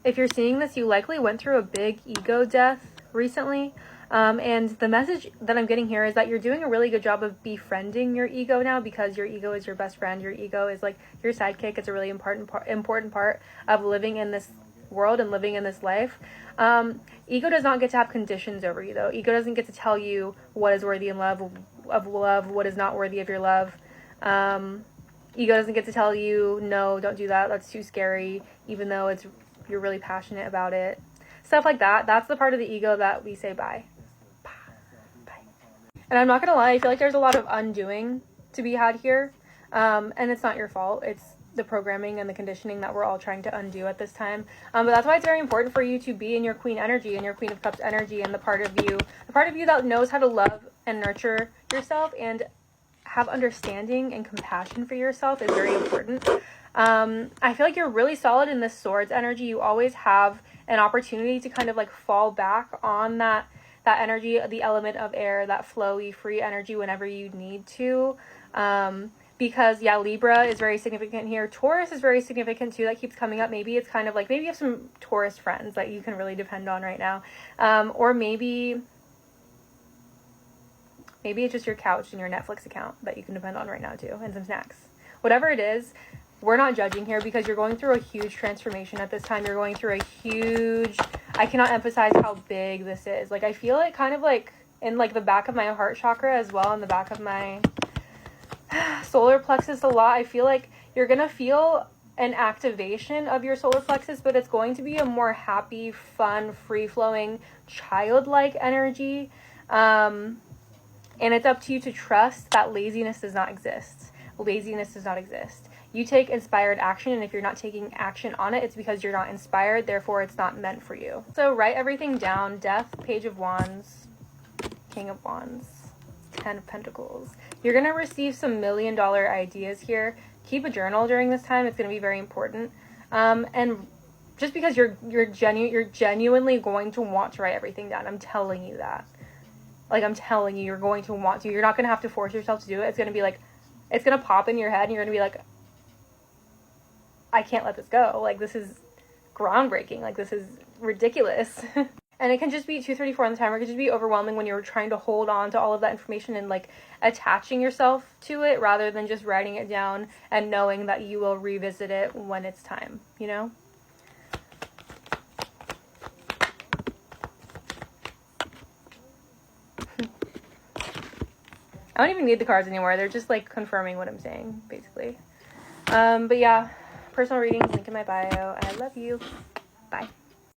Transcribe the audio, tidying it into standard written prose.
if you're seeing this, you likely went through a big ego death recently. And the message that I'm getting here is that you're doing a really good job of befriending your ego now, because your ego is your best friend. Your ego is like your sidekick. It's a really important part of living in this world and living in this life. Ego does not get to have conditions over you, though. Ego doesn't get to tell you what is worthy of love, what is not worthy of your love. Ego doesn't get to tell you, no, don't do that, that's too scary, even though you're really passionate about it. Stuff like that. That's the part of the ego that we say bye. And I'm not gonna lie, I feel like there's a lot of undoing to be had here. And it's not your fault. It's the programming and the conditioning that we're all trying to undo at this time. But that's why it's very important for you to be in your Queen energy and your Queen of Cups energy, and the part of you that knows how to love and nurture yourself and have understanding and compassion for yourself is very important. I feel like you're really solid in this Swords energy. You always have an opportunity to kind of like fall back on that energy, the element of air, that flowy, free energy whenever you need to. Because yeah, Libra is very significant here. Taurus is very significant too. That keeps coming up. Maybe it's kind of like, maybe you have some Taurus friends that you can really depend on right now. Or maybe it's just your couch and your Netflix account that you can depend on right now too, and some snacks. Whatever it is, we're not judging here, because you're going through a huge transformation at this time. You're going through a huge, I cannot emphasize how big this is. Like, I feel it kind of like in like the back of my heart chakra as well, in the back of my solar plexus a lot. I feel like you're going to feel an activation of your solar plexus, but it's going to be a more happy, fun, free-flowing, childlike energy. And it's up to you to trust that laziness does not exist. Laziness does not exist. You take inspired action, and if you're not taking action on it, it's because you're not inspired, therefore it's not meant for you. So write everything down. Death, Page of Wands, King of Wands, 10 of Pentacles. You're going to receive some $1 million ideas here. Keep a journal during this time. It's going to be very important. And just because you're genuinely going to want to write everything down. I'm telling you that. Like, I'm telling you, you're going to want to. You're not going to have to force yourself to do it. It's going to be like, it's going to pop in your head, and you're going to be like, I can't let this go. Like, this is groundbreaking. Like, this is ridiculous. And it can just be 2:34 on the timer. It could just be overwhelming when you're trying to hold on to all of that information and like attaching yourself to it, rather than just writing it down and knowing that you will revisit it when it's time, you know? I don't even need the cards anymore. They're just like confirming what I'm saying, basically. But yeah, personal readings, link in my bio. I love you. Bye.